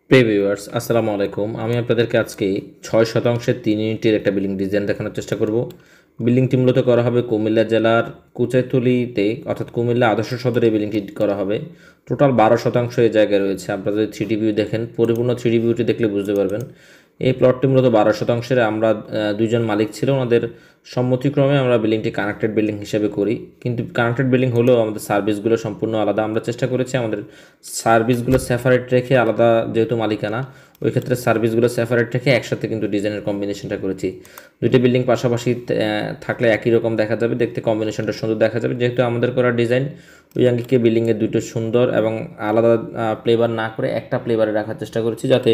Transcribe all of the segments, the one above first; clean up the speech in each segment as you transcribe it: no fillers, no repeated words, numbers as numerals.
প্রিয় ভিউয়ার্স আসসালামু আলাইকুম। আমি আপনাদেরকে আজকে 6% 3 ইউনিটের একটা বিল্ডিং ডিজাইন দেখানোর চেষ্টা করব। বিল্ডিংটি মূলত করা হবে কুমিল্লা জেলার কুচাইতলীতে, অর্থাৎ কুমিল্লা আদর্শ সদরে এই বিল্ডিংটি করা হবে। টোটাল 12% এই জায়গায় রয়েছে। আপনারা যদি 3D ভিউ দেখেন, পরিপূর্ণ 3D ভিউটি দেখলে বুঝতে পারবেন। এই প্লটটি মূলত 12%। আমরা দুইজন মালিক ছিল, ওনাদের সম্মতিক্রমে আমরা বিল্ডিংটি কানেক্টেড বিল্ডিং হিসেবে করি। কিন্তু কানেক্টেড বিল্ডিং হলেও আমাদের সার্ভিসগুলো সম্পূর্ণ আলাদা। আমরা চেষ্টা করেছি আমাদের সার্ভিসগুলো সেপারেট রেখে, আলাদা যেহেতু মালিকানা, ওই ক্ষেত্রে সার্ভিসগুলো সেপারেট রেখে একসাথে কিন্তু ডিজাইনের কম্বিনেশনটা করেছি। দুইটা বিল্ডিং পাশাপাশি থাকলে একই রকম দেখা যাবে, দেখতে কম্বিনেশনটা সুন্দর দেখা যাবে। যেহেতু আমাদের করা ডিজাইন ওই আঙ্গিকে বিল্ডিংয়ের দুটো সুন্দর এবং আলাদা ফ্লেভার না করে একটা ফ্লেভারে রাখার চেষ্টা করেছি, যাতে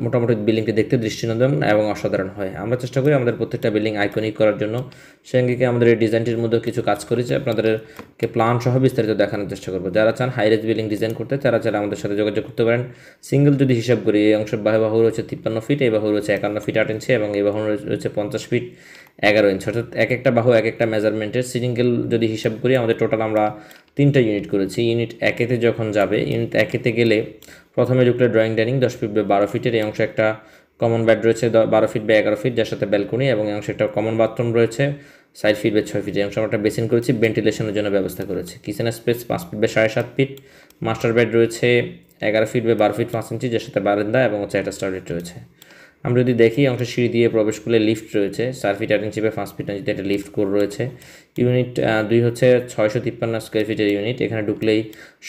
মোটামুটি বিল্ডিংটি দেখতে দৃষ্টিনন্দন এবং অসাধারণ হয়। আমরা চেষ্টা করি আমাদের প্রত্যেকটা বিল্ডিং আইকনিক করার জন্য। সেই আঙ্গিকে আমাদের এই ডিজাইনটির মধ্যে কিছু কাজ করেছি, আপনাদেরকে প্ল্যান সহ বিস্তারিত দেখানোর চেষ্টা করবো। যারা চান হাইরেজ বিল্ডিং ডিজাইন করতে, তারা চাইলে আমাদের সাথে যোগাযোগ করতে পারেন। সিঙ্গেল যদি হিসাব করি, এই অংশের বাহু রয়েছে 53 ফিট, এই বাহু রয়েছে 51 ফিট 8 ইঞ্চি এবং এই বাহু রয়েছে 50 ফিট 11 ইঞ্চি, অর্থাৎ এক একটা বাহু এক একটা মেজারমেন্টের। সিঙ্গেল যদি হিসাব করি, আমাদের টোটাল আমরা 3টা ইউনিট করেছি। ইউনিট একেতে যখন যাবে, ইউনিট একেতে গেলে প্রথমে ঢুকলে ড্রয়িং ডাইনিং 10 ফিট বাই 12 ফিটের, এই অংশে একটা কমন বেড রয়েছে 12 ফিট বাই 11 ফিট, যার সাথে ব্যালকনি, এবং এই অংশে একটা কমন বাথরুম রয়েছে 4 ফিট বাই 6 ফিট। এই অংশে আমরা একটা বেসিন করেছি, ভেন্টিলেশনের জন্য ব্যবস্থা করেছি। Kitchen space 5 feet by 7.5 feet, master bed রয়েছে 11 ফিট বাই 12 ফিট 5 ইঞ্চি, যার সাথে বারান্দা এবং একটা টয়লেট রয়েছে। আমরা যদি দেখি, অংশ সিঁড়ি দিয়ে প্রবেশ করলে লিফট রয়েছে 4 ফিট 8 ইঞ্চি বাই 5 ফিট ইঞ্চিতে একটা লিফট কোর রয়েছে। ইউনিট 2 হচ্ছে 653 স্কোয়ার ফিটের ইউনিট। এখানে ঢুকলেই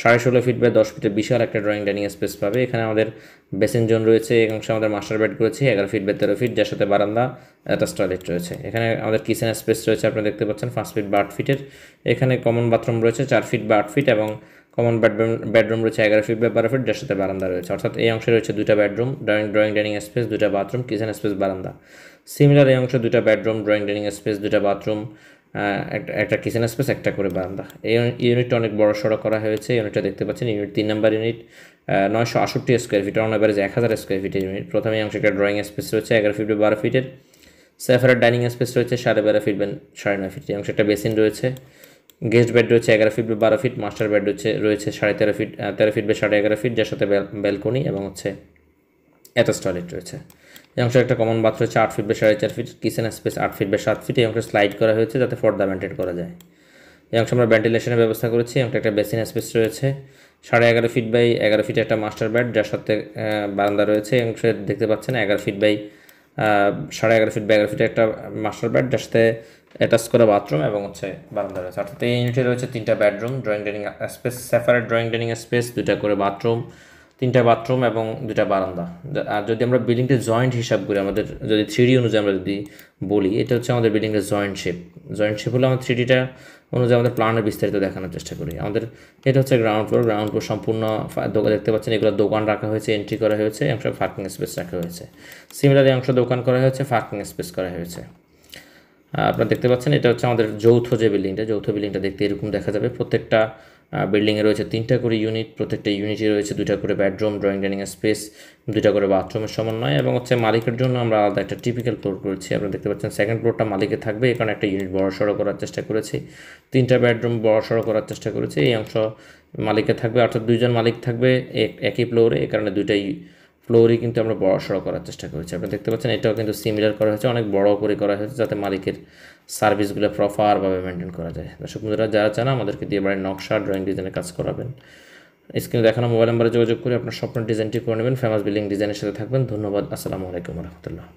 16.5 ফিট বাই 10 ফিটের বিশাল একটা ড্রয়িং ডাইনিং স্পেস পাবে। এখানে আমাদের বেসিন জোন রয়েছে, এই অংশে আমাদের মাস্টার বেড করেছি 11 ফিট বাই 13 ফিট, যার সাথে বারান্দা অ্যাটাচ টয়লেট রয়েছে। এখানে আমাদের কিচেন স্পেস রয়েছে, আপনারা দেখতে পাচ্ছেন 5 ফিট বা 8 ফিটের। এখানে কমন বাথরুম রয়েছে 4 ফিট বা 8 ফিট এবং কমন বেডরুম রয়েছে 11 ফিট বাই 12 ফিট, যার সাথে বারান্দা রয়েছে। অর্থাৎ এই অংশে রয়েছে 2টা বেডরুম, ড্রয়িং ডাইনিং স্পেস, 2টা বাথরুম, কিচেন স্পেস, বারান্দা। সিমিলার এই অংশে 2টা বেডরুম, ড্রয়িং ডাইনিং স্পেস, 2টা বাথরুম, একটা কিচেন স্পেস, একটা করে বারান্দা। এই ইউনিটটা অনেক বড় সড়ো করা হয়েছে। ইউনিটটা দেখতে পাচ্ছেন, unit 3 number unit, 968 square feet, on average 1000 square ফিটের ইউনিট। প্রথমে এই অংশে একটা ড্রয়িং স্পেস রয়েছে 11 ফিট বাই 12 ফিটের, সেপারেট ডাইনিং স্পেস রয়েছে 12.5 ফিট বাই 9.5 ফিট। এই অংশে একটা বেসিন রয়েছে, গেস্ট বেড রয়েছে 11 feet by 12 feet, master bed রয়েছে 13.5 ফিট 13 ফিট বাই 11.5 ফিট, যার সাথে ব্যালকনি এবং অ্যাটাচ টয়লেট রয়েছে। এই অংশে একটা কমন বাথ রয়েছে 8 feet by 4.5 feet, kitchen space 8 feet by 7 feet. এই অংশে স্লাইড করা হয়েছে যাতে পর্দা মেনটেন করা যায়। এই অংশে আমরা ভেন্টিলেশনের ব্যবস্থা করেছি। একটা বেসিন স্পেস রয়েছে 11.5 ফিট বাই 11 ফিট, একটা মাস্টার বেড, যার সাথে বারান্দা রয়েছে। এই অংশে দেখতে পাচ্ছেন 11 feet by 11.5 feet by 11 feet একটা মাস্টার বেড, যার সাথে অ্যাটাচ করা বাথরুম এবং বারান্দা রয়েছে। অর্থাৎ এই ইউনিটে রয়েছে 3টা bedroom, drawing dining space, separate drawing dining space, 2টা করে বাথরুম, 3টা বাথরুম এবং 2টা বারান্দা। আর যদি আমরা বিল্ডিংটা জয়েন্ট হিসাব করি, আমাদের যদি 3D অনুযায়ী আমরা যদি বলি, এটা হচ্ছে আমাদের বিল্ডিংয়ের জয়েন্ট শেপ। জয়েন্ট শেপ হলে আমরা 3Dটা অনুযায়ী আমাদের প্ল্যানের বিস্তারিত দেখানোর চেষ্টা করি। আমাদের এটা হচ্ছে গ্রাউন্ড ফ্লোর সম্পূর্ণ দেখতে পাচ্ছেন, এগুলো দোকান রাখা হয়েছে, এন্ট্রি করা হয়েছে, অংশ পার্কিং স্পেস রাখা হয়েছে। সিমিলারলি অংশ দোকান করা হয়েছে, পার্কিং স্পেস করা হয়েছে। আপনারা দেখতে পাচ্ছেন, এটা হচ্ছে আমাদের যৌথ বিল্ডিংটা দেখতে এরকম দেখা যাবে। প্রত্যেকটা বিল্ডিংয়ে রয়েছে 3টা করে ইউনিট, প্রত্যেকটা ইউনিটে রয়েছে 2টা করে বেডরুম, ড্রয়িং ডাইনিং স্পেস, 2টা করে বাথরুমের সমন্বয়, এবং মালিকের জন্য আমরা আলাদা একটা টিপিক্যাল ফ্লোর করেছি। আপনারা দেখতে পাচ্ছেন সেকেন্ড ফ্লোরটা মালিকের থাকবে, এখানে একটা ইউনিট বড় সড়ো করার চেষ্টা করেছি, 3টা বেডরুম বড় সড়ো করার চেষ্টা করেছি। এই অংশ মালিকের থাকবে, অর্থাৎ 2জন মালিক থাকবে একই ফ্লোরে, এই কারণে 2টাই ফ্লোরই কিন্তু আমরা বড় সড়ো করার চেষ্টা করেছি। আপনারা দেখতে পাচ্ছেন, এটাও কিন্তু সিমিলার করা হয়েছে, অনেক বড় করে করা হয়েছে, যাতে মালিকের সার্ভিসগুলো প্রপারভাবে মেনটেন করা যায়। দর্শক বন্ধুরা, যারা চান আমাদেরকে দিয়ে বাড়ির নকশা, ড্রয়িং ডিজাইনের কাজ করাবেন, স্ক্রিনে দেখানো মোবাইল নাম্বারে যোগাযোগ করে আপনার স্বপ্নের ডিজাইনটি করে নেবেন। ফেমাস বিল্ডিং ডিজাইনের সাথে থাকবেন। ধন্যবাদ। আসসালামু আলাইকুম রহমতুল্লাহ।